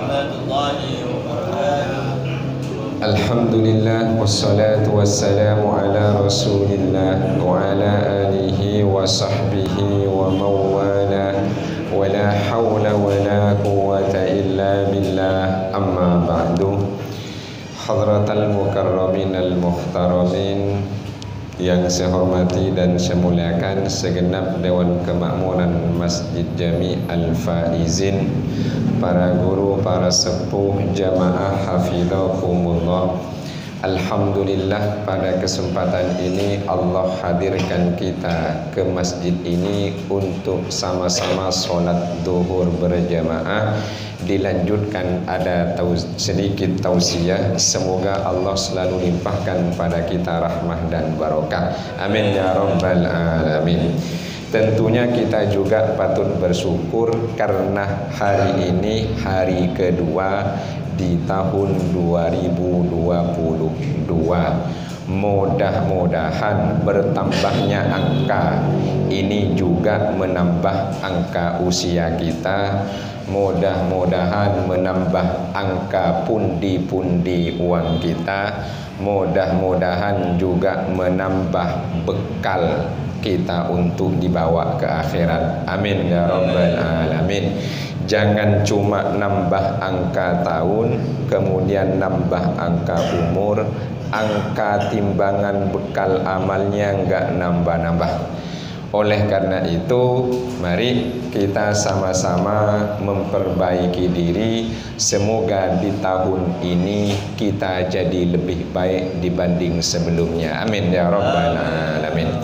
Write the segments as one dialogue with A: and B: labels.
A: warahmatullahi wabarakatuh.
B: Alhamdulillah wassalatu wassalamu ala Rasulillah wa ala alihi wa sahbihi wa mawala wa la hawla wa la quwwata illa billah, amma ba'du. Hadratal mukarramin al-muhtaramin, yang saya hormati dan saya muliakan segenap Dewan Kemakmuran Masjid Jami Al-Faizin, para guru, para sepuh, jamaah hafidhakumullah. Alhamdulillah, pada kesempatan ini Allah hadirkan kita ke masjid ini untuk sama-sama sholat duhur berjamaah. Dilanjutkan ada sedikit tausiah. Semoga Allah selalu limpahkan pada kita rahmah dan barokah. Amin ya rabbal alamin. Tentunya kita juga patut bersyukur karena hari ini hari kedua di tahun 2022. Mudah-mudahan bertambahnya angka ini juga menambah angka usia kita. Mudah-mudahan menambah angka pundi-pundi uang kita. Mudah-mudahan juga menambah bekal kita untuk dibawa ke akhirat. Amin ya rabbal alamin. Jangan cuma nambah angka tahun, kemudian nambah angka umur, angka timbangan bekal amalnya enggak nambah-nambah. Oleh karena itu, mari kita sama-sama memperbaiki diri. Semoga di tahun ini kita jadi lebih baik dibanding sebelumnya. Amin ya rabbal alamin.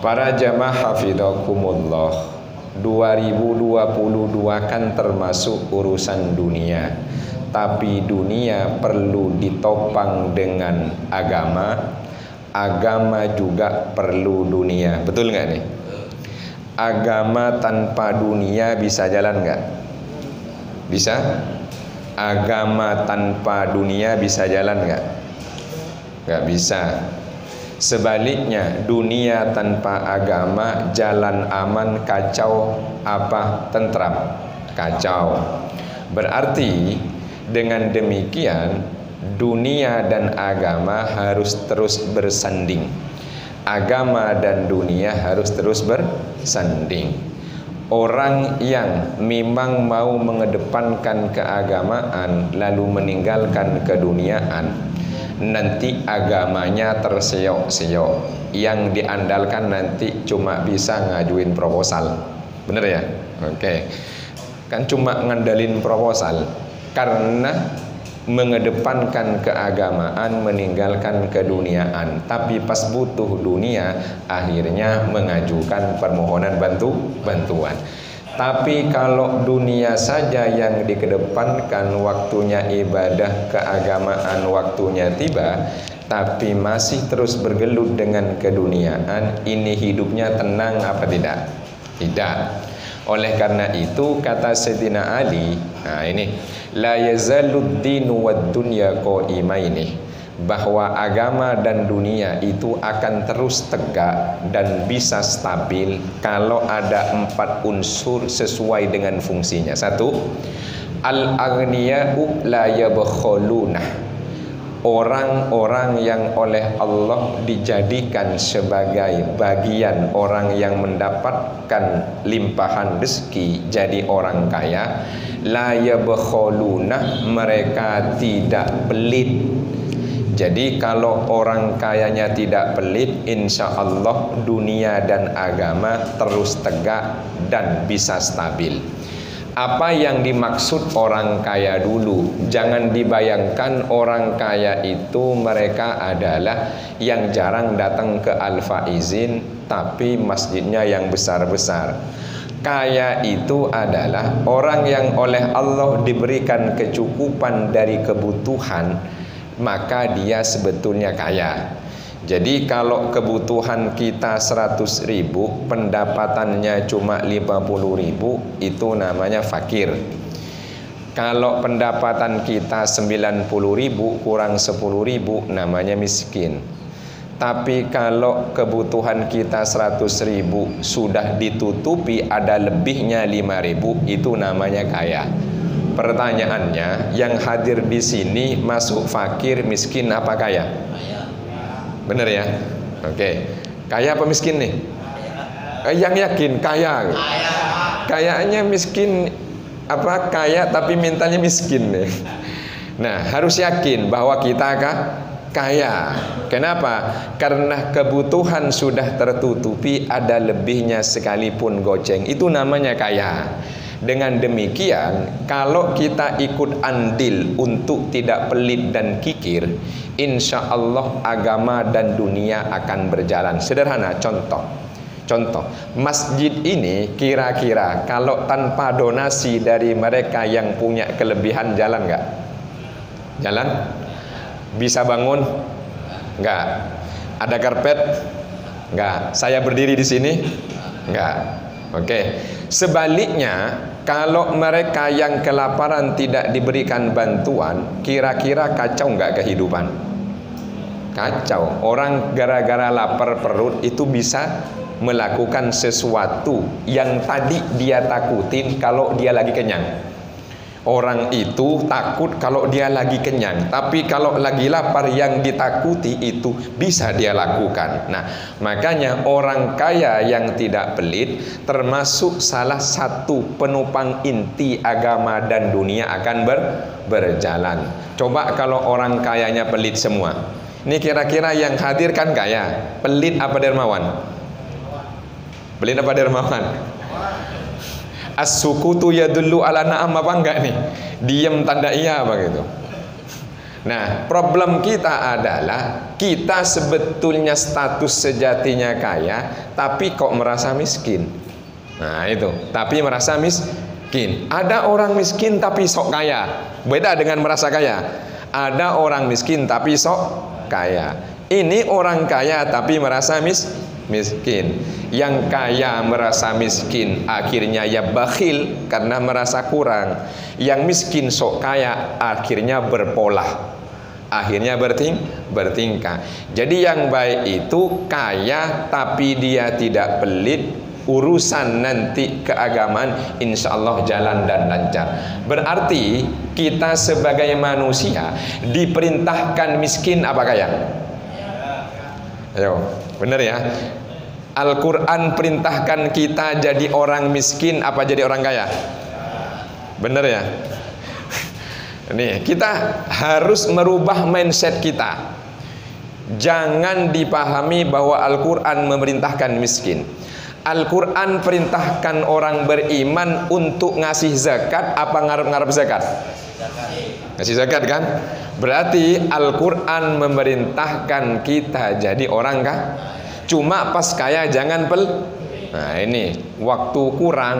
B: Para jamaah hafidhakumullah, 2022 kan termasuk urusan dunia. Tapi dunia perlu ditopang dengan agama. Agama juga perlu dunia. Betul nggak nih? Agama tanpa dunia bisa jalan nggak? Bisa? Agama tanpa dunia bisa jalan nggak? Nggak bisa. Sebaliknya, dunia tanpa agama jalan aman, kacau, apa? Tentram, kacau. Berarti dengan demikian dunia dan agama harus terus bersanding. Agama dan dunia harus terus bersanding. Orang yang memang mau mengedepankan keagamaan lalu meninggalkan keduniaan, nanti agamanya terseok-seok. Yang diandalkan nanti cuma bisa ngajuin proposal. Bener ya? Oke. Kan cuma ngandalin proposal. Karena mengedepankan keagamaan, meninggalkan keduniaan. Tapi pas butuh dunia, akhirnya mengajukan permohonan bantuan. Tapi kalau dunia saja yang dikedepankan, waktunya ibadah keagamaan waktunya tiba, tapi masih terus bergelut dengan keduniaan, ini hidupnya tenang apa tidak? Tidak. Oleh karena itu kata Sayyidina Ali, nah ini, la yazalud dinu wad dunya qaimaini, bahwa agama dan dunia itu akan terus tegak dan bisa stabil kalau ada 4 unsur sesuai dengan fungsinya. 1. Al-aghniya'u la yabkhuluna, orang-orang yang oleh Allah dijadikan sebagai bagian orang yang mendapatkan limpahan rezeki, jadi orang kaya. La yabkhuluna, mereka tidak pelit. Jadi kalau orang kayanya tidak pelit, insya Allah dunia dan agama terus tegak dan bisa stabil. Apa yang dimaksud orang kaya dulu? Jangan dibayangkan orang kaya itu mereka adalah yang jarang datang ke Al-Faizin tapi masjidnya yang besar-besar. Kaya itu adalah orang yang oleh Allah diberikan kecukupan dari kebutuhan, maka dia sebetulnya kaya. Jadi kalau kebutuhan kita 100.000, pendapatannya cuma 50.000, itu namanya fakir. Kalau pendapatan kita 90.000 kurang 10.000, namanya miskin. Tapi kalau kebutuhan kita 100.000 sudah ditutupi, ada lebihnya 5.000, itu namanya kaya. Pertanyaannya, yang hadir di sini masuk fakir, miskin apa kaya? Bener ya? Oke. Kaya apa miskin nih? Yang yakin kaya. Kayaknya miskin apa kaya tapi mintanya miskin nih. Nah, harus yakin bahwa kita kaya. Kenapa? Karena kebutuhan sudah tertutupi, ada lebihnya sekalipun goceng. Itu namanya kaya. Dengan demikian, kalau kita ikut andil untuk tidak pelit dan kikir, insya Allah agama dan dunia akan berjalan. Sederhana, contoh, masjid ini kira-kira kalau tanpa donasi dari mereka yang punya kelebihan, jalan nggak? Jalan? Bisa bangun? Nggak. Ada karpet? Nggak. Saya berdiri di sini? Nggak. Oke. Sebaliknya, kalau mereka yang kelaparan tidak diberikan bantuan, kira-kira kacau nggak kehidupan? Kacau. Orang gara-gara lapar perut itu bisa melakukan sesuatu yang tadi dia takutin kalau dia lagi kenyang. Orang itu takut kalau dia lagi kenyang, tapi kalau lagi lapar yang ditakuti itu bisa dia lakukan. Nah, makanya orang kaya yang tidak pelit termasuk salah satu penopang inti agama dan dunia akan berjalan. Coba kalau orang kayanya pelit semua. Ini kira-kira yang hadir kan kaya, pelit apa dermawan? Pelit apa dermawan? As-sukutu yadullu ala na'am apa enggak nih? Diam tanda iya apa gitu. Nah, problem kita adalah kita sebetulnya status sejatinya kaya, tapi kok merasa miskin. Nah itu, tapi merasa miskin. Ada orang miskin tapi sok kaya. Beda dengan merasa kaya. Ada orang miskin tapi sok kaya. Ini orang kaya tapi merasa miskin. Yang kaya merasa miskin, akhirnya ya bakhil karena merasa kurang. Yang miskin sok kaya, akhirnya berpolah, akhirnya bertingkah. Jadi yang baik itu kaya tapi dia tidak pelit. Urusan nanti keagamaan insya Allah jalan dan lancar. Berarti kita sebagai manusia diperintahkan miskin apa kaya? Ayo, bener ya. Al-Quran perintahkan kita jadi orang miskin apa jadi orang kaya? Bener ya? Nih, kita harus merubah mindset kita. Jangan dipahami bahwa Al-Quran memerintahkan miskin. Al-Quran perintahkan orang beriman untuk ngasih zakat apa ngarep-ngarep zakat? Ngasih zakat kan? Berarti Al-Quran memerintahkan kita jadi orang kah? Cuma pas kaya jangan Nah ini waktu kurang.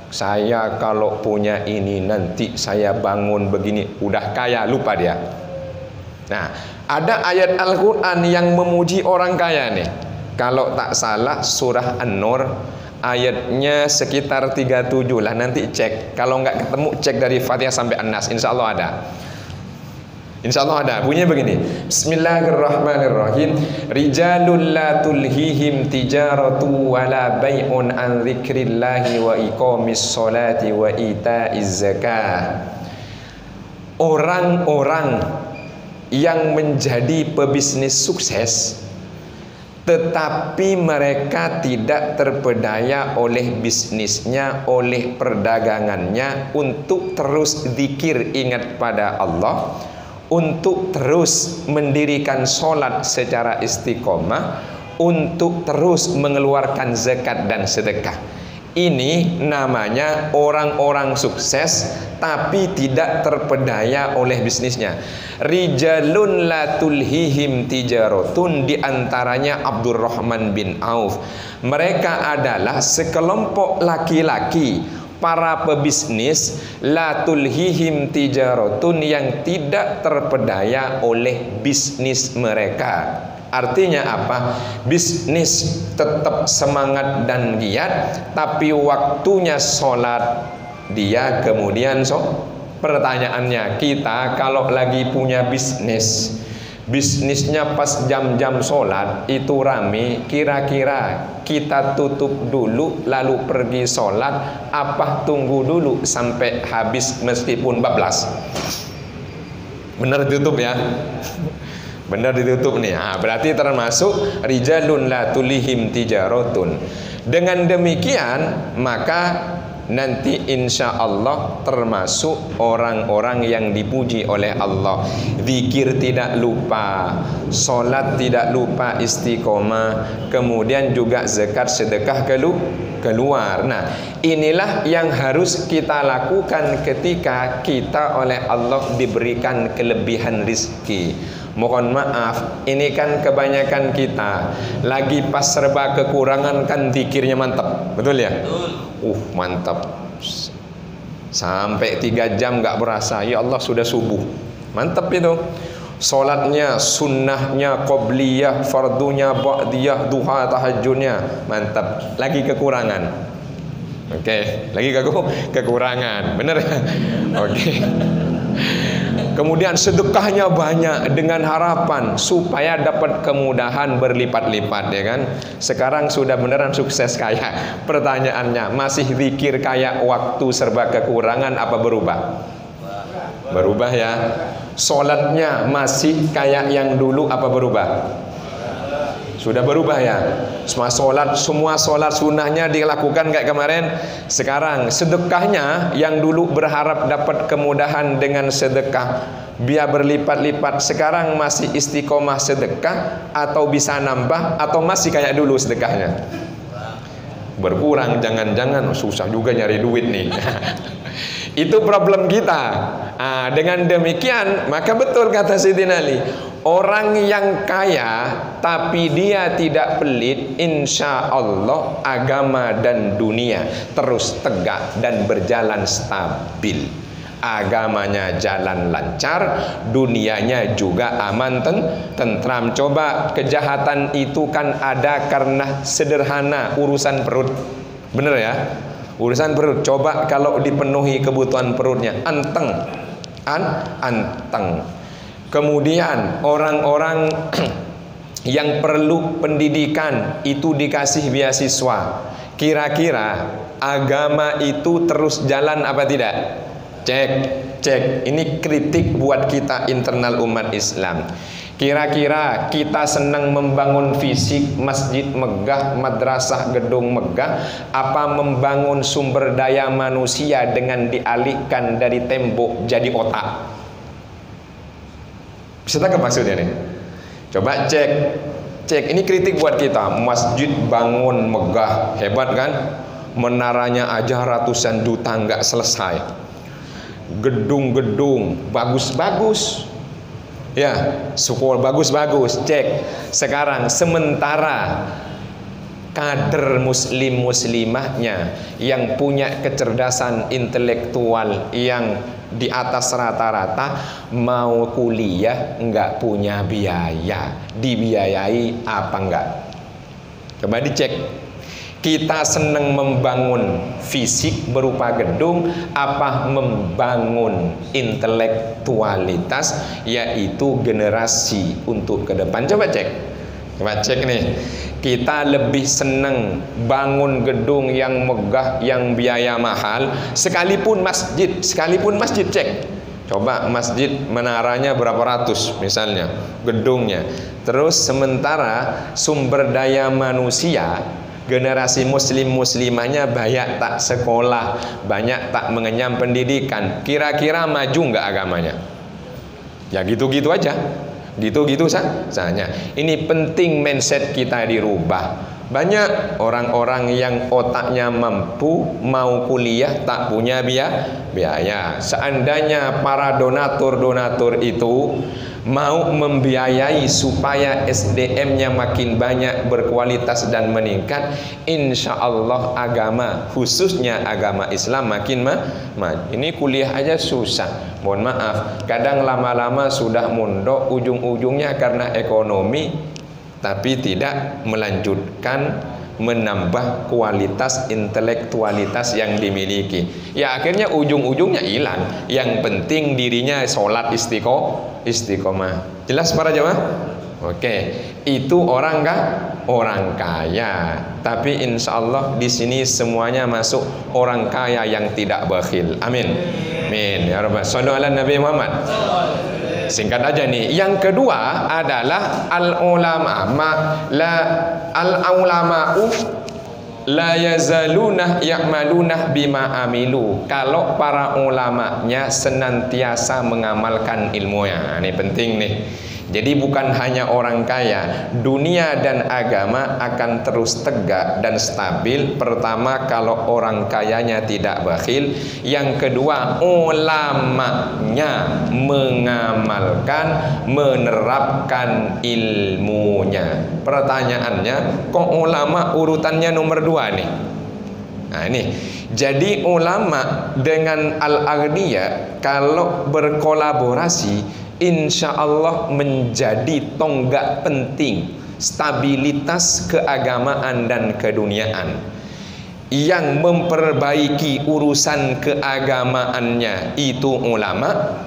B: Saya kalau punya ini nanti saya bangun begini, udah kaya lupa dia. Nah, ada ayat Al-Quran yang memuji orang kaya nih. Kalau tak salah surah An-Nur ayatnya sekitar 37 lah, nanti cek. Kalau nggak ketemu cek dari Fatihah sampai An-Nas, insya Allah ada. Insya Allah ada. Bunyinya begini. Bismillahirrahmanirrahim. Rijalul la tulhihim tijaratu wala bay'un an dzikrillahi wa iqamis sholati wa itaiz zakah. Orang-orang yang menjadi pebisnis sukses, tetapi mereka tidak terpedaya oleh bisnisnya, oleh perdagangannya untuk terus zikir ingat pada Allah, untuk terus mendirikan sholat secara istiqomah, untuk terus mengeluarkan zakat dan sedekah. Ini namanya orang-orang sukses tapi tidak terpedaya oleh bisnisnya. Rijalun la tulhihim tijaratun, diantaranya Abdurrahman bin Auf. Mereka adalah sekelompok laki-laki, para pebisnis, la tulhihim tijaratun, yang tidak terpedaya oleh bisnis mereka. Artinya apa? Bisnis tetap semangat dan giat, tapi waktunya sholat dia kemudian Pertanyaannya, kita kalau lagi punya bisnis, bisnisnya pas jam-jam sholat itu rame, kira-kira kita tutup dulu lalu pergi sholat, apa tunggu dulu sampai habis meskipun bablas? Benar ditutup ya. Benar ditutup nih. Berarti termasuk rijalun la tulihim tijaratun. Dengan demikian maka nanti insya Allah termasuk orang-orang yang dipuji oleh Allah. Zikir tidak lupa, sholat tidak lupa istiqomah, kemudian juga zakat sedekah keluar. Nah, inilah yang harus kita lakukan ketika kita oleh Allah diberikan kelebihan rizki. Mohon maaf, ini kan kebanyakan kita lagi pas serba kekurangan kan zikirnya mantap, betul ya? Betul. Mantap. Sampai 3 jam gak berasa, ya Allah sudah subuh. Mantap itu. Sholatnya, sunnahnya, qobliyah, fardunya, ba'diyah, duha, tahajudnya, mantap. Lagi kekurangan. Oke, lagi kekurangan. Bener ya? Oke. Kemudian sedekahnya banyak dengan harapan supaya dapat kemudahan berlipat-lipat, ya kan? Sekarang sudah beneran sukses kaya. Pertanyaannya, masih zikir kayak waktu serba kekurangan apa berubah? Berubah ya. Sholatnya masih kayak yang dulu apa berubah? Sudah berubah ya. Semua sholat sunnahnya dilakukan kayak kemarin. Sekarang sedekahnya yang dulu berharap dapat kemudahan dengan sedekah biar berlipat-lipat, sekarang masih istiqomah sedekah atau bisa nambah atau masih kayak dulu sedekahnya? Berkurang, jangan-jangan susah juga nyari duit nih. Itu problem kita. Dengan demikian maka betul kata Sayyidina Ali, orang yang kaya tapi dia tidak pelit, insya Allah agama dan dunia terus tegak dan berjalan stabil. Agamanya jalan lancar, dunianya juga aman tentram. Coba kejahatan itu kan ada karena sederhana, urusan perut. Bener ya? Urusan perut. Coba kalau dipenuhi kebutuhan perutnya, anteng. Kemudian orang-orang yang perlu pendidikan itu dikasih beasiswa. Kira-kira agama itu terus jalan apa tidak? Cek. Ini kritik buat kita internal umat Islam. Kira-kira kita senang membangun fisik, masjid megah, madrasah gedung megah, apa membangun sumber daya manusia dengan dialihkan dari tembok jadi otak? Bisa tangkap maksudnya nih? Coba cek. Ini kritik buat kita. Masjid bangun megah, hebat kan? Menaranya aja ratusan juta nggak selesai. Gedung-gedung bagus-bagus. Ya, sekolah bagus-bagus, cek. Sekarang sementara kader muslim-muslimahnya yang punya kecerdasan intelektual yang di atas rata-rata mau kuliah nggak punya biaya, dibiayai apa enggak? Coba dicek. Kita senang membangun fisik berupa gedung apa membangun intelektualitas, yaitu generasi untuk ke depan? Coba cek nih. Kita lebih senang bangun gedung yang megah, yang biaya mahal, sekalipun masjid cek. Coba masjid menaranya berapa ratus misalnya, gedungnya. Terus sementara sumber daya manusia, generasi muslim-muslimahnya banyak tak sekolah, banyak tak mengenyam pendidikan. Kira-kira maju nggak agamanya? Ya gitu-gitu aja. Gitu-gitu saja. Ini penting mindset kita dirubah. Banyak orang-orang yang otaknya mampu mau kuliah tak punya biaya. Seandainya para donatur itu mau membiayai supaya SDM-nya makin banyak, berkualitas dan meningkat, insya Allah agama, khususnya agama Islam makin maju. Ini kuliah aja susah. Mohon maaf, kadang lama-lama sudah mondok, ujung-ujungnya karena ekonomi, tapi tidak melanjutkan menambah kualitas intelektualitas yang dimiliki. Ya akhirnya ujung-ujungnya hilang. Yang penting dirinya sholat istiqomah. Jelas para jemaah? Oke, itu orang kaya. Tapi insya Allah di sini semuanya masuk orang kaya yang tidak bakhil. Amin. Amin. Ya Rabbal. Shallu ala Nabi Muhammad. Singkat aja nih. Yang kedua adalah al-ulama'u la yazaluna ya'maluna bima amilu. Kalau para ulamanya senantiasa mengamalkan ilmunya. Ini penting nih. Jadi bukan hanya orang kaya, dunia dan agama akan terus tegak dan stabil. Pertama, kalau orang kayanya tidak bakhil. Yang kedua, ulamanya mengamalkan, menerapkan ilmunya. Pertanyaannya, kok ulama urutannya nomor 2 nih? Nah ini, jadi ulama dengan al-aghniyah kalau berkolaborasi insya Allah menjadi tonggak penting stabilitas keagamaan dan keduniaan. Yang memperbaiki urusan keagamaannya itu ulama,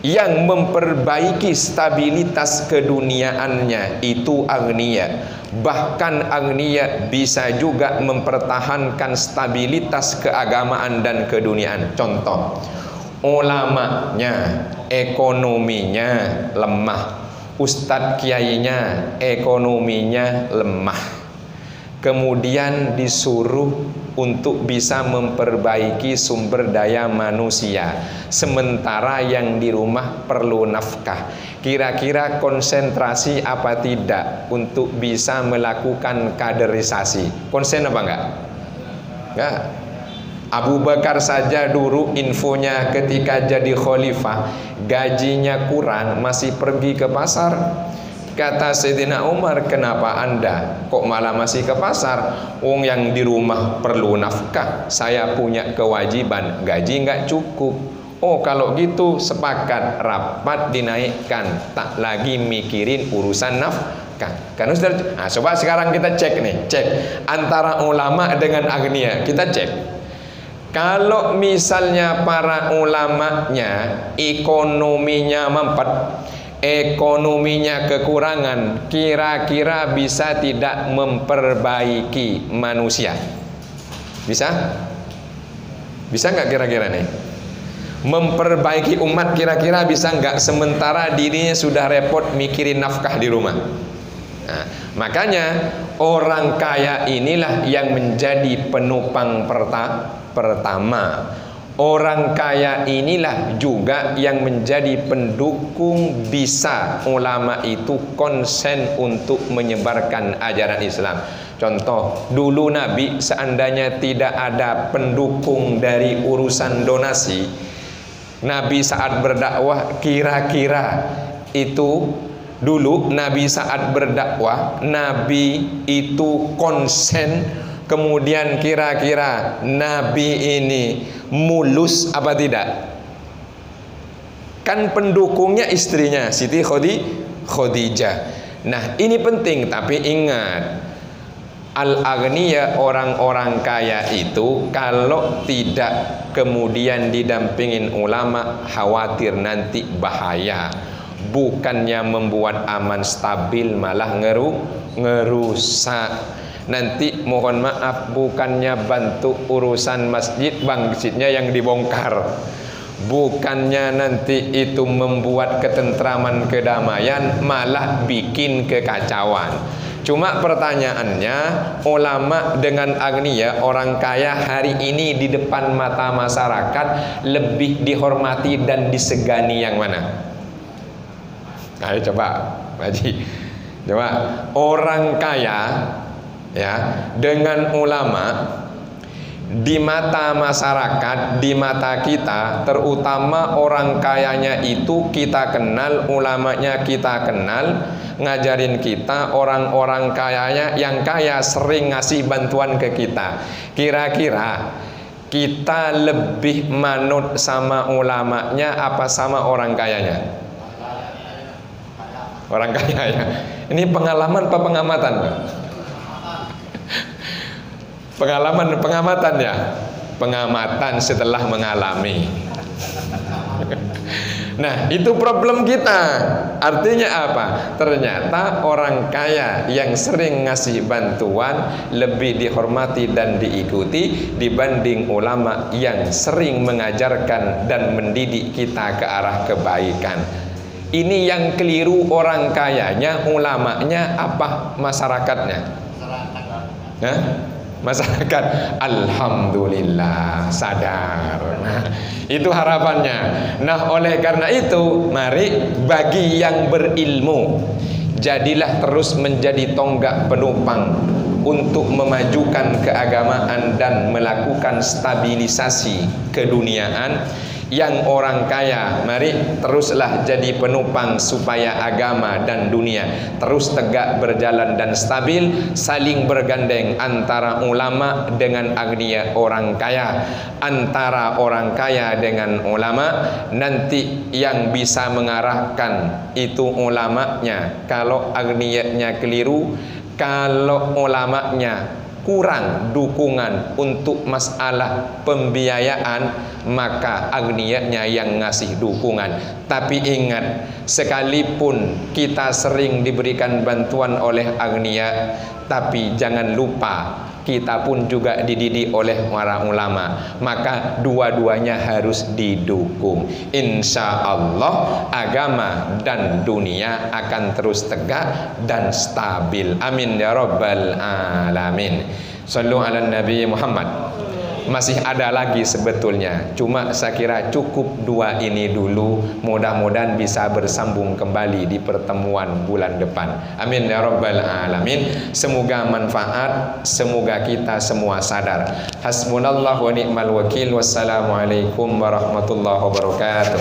B: yang memperbaiki stabilitas keduniaannya itu aghniyah. Bahkan aghniyah bisa juga mempertahankan stabilitas keagamaan dan keduniaan. Contoh, ulamanya ekonominya lemah, ustadz kiainya ekonominya lemah, kemudian disuruh untuk bisa memperbaiki sumber daya manusia, sementara yang di rumah perlu nafkah. Kira-kira konsentrasi apa tidak untuk bisa melakukan kaderisasi? Konsen apa enggak? Enggak. Abu Bakar saja dulu infonya ketika jadi khalifah gajinya kurang, masih pergi ke pasar. Kata Sayyidina Umar, kenapa anda kok malah masih ke pasar? Wong yang di rumah perlu nafkah, saya punya kewajiban, gaji nggak cukup. Oh kalau gitu sepakat, rapat dinaikkan, tak lagi mikirin urusan nafkah. Kan sudah. Nah, coba sekarang kita cek nih, cek antara ulama dengan aghniyah, kita cek. Kalau misalnya para ulamanya ekonominya mampet, ekonominya kekurangan, kira-kira bisa tidak memperbaiki manusia? Bisa? Bisa nggak kira-kira nih? Memperbaiki umat kira-kira bisa nggak? Sementara dirinya sudah repot mikirin nafkah di rumah. Nah, makanya orang kaya inilah yang menjadi penopang pertama. Orang kaya inilah juga yang menjadi pendukung bisa ulama itu konsen untuk menyebarkan ajaran Islam. Contoh, dulu Nabi seandainya tidak ada pendukung dari urusan donasi, Nabi saat berdakwah kira-kira itu dulu Nabi saat berdakwah, Nabi itu konsen. Kemudian kira-kira Nabi ini mulus apa tidak? Kan pendukungnya istrinya Siti Khadijah. Nah ini penting, tapi ingat, al-aghniyah, orang-orang kaya itu kalau tidak kemudian didampingin ulama, khawatir nanti bahaya. Bukannya membuat aman stabil, malah ngerusak. Nanti mohon maaf, bukannya bantu urusan masjidnya yang dibongkar, bukannya nanti itu membuat ketentraman kedamaian, malah bikin kekacauan. Cuma pertanyaannya, ulama dengan aghniyah, orang kaya hari ini di depan mata masyarakat lebih dihormati dan disegani yang mana? Ayo coba Haji, coba orang kaya ya dengan ulama di mata masyarakat, di mata kita, terutama orang kayanya itu kita kenal, ulamanya kita kenal, ngajarin kita, orang-orang kayanya yang kaya sering ngasih bantuan ke kita. Kira-kira kita lebih manut sama ulamanya apa sama orang kayanya? Orang kaya ya. Ini pengalaman apa pengamatan? pengamatan ya. Pengamatan setelah mengalami. Nah, itu problem kita. Artinya apa? Ternyata orang kaya yang sering ngasih bantuan lebih dihormati dan diikuti dibanding ulama yang sering mengajarkan dan mendidik kita ke arah kebaikan. Ini yang keliru, orang kayanya, ulamanya, apa masyarakatnya? Nah, masyarakat. Alhamdulillah sadar. Nah, itu harapannya. Nah, oleh karena itu, mari bagi yang berilmu, jadilah terus menjadi tonggak penopang untuk memajukan keagamaan dan melakukan stabilisasi keduniaan. Yang orang kaya, mari teruslah jadi penopang supaya agama dan dunia terus tegak berjalan dan stabil, saling bergandeng antara ulama dengan agniya orang kaya, antara orang kaya dengan ulama. Nanti yang bisa mengarahkan itu ulamanya. Kalau agniyanya keliru, kalau ulamanya kurang dukungan untuk masalah pembiayaan, maka agniyanya yang ngasih dukungan. Tapi ingat, sekalipun kita sering diberikan bantuan oleh agniya, tapi jangan lupa kita pun juga dididik oleh para ulama. Maka dua-duanya harus didukung. Insya Allah agama dan dunia akan terus tegak dan stabil. Amin ya rabbal alamin. Sallu ala Nabi Muhammad. Masih ada lagi sebetulnya, cuma saya kira cukup dua ini dulu. Mudah-mudahan bisa bersambung kembali di pertemuan bulan depan. Amin ya rabbal alamin. Semoga manfaat, semoga kita semua sadar. Hasbunallah wa ni'mal wakil. Wassalamualaikum warahmatullahi wabarakatuh.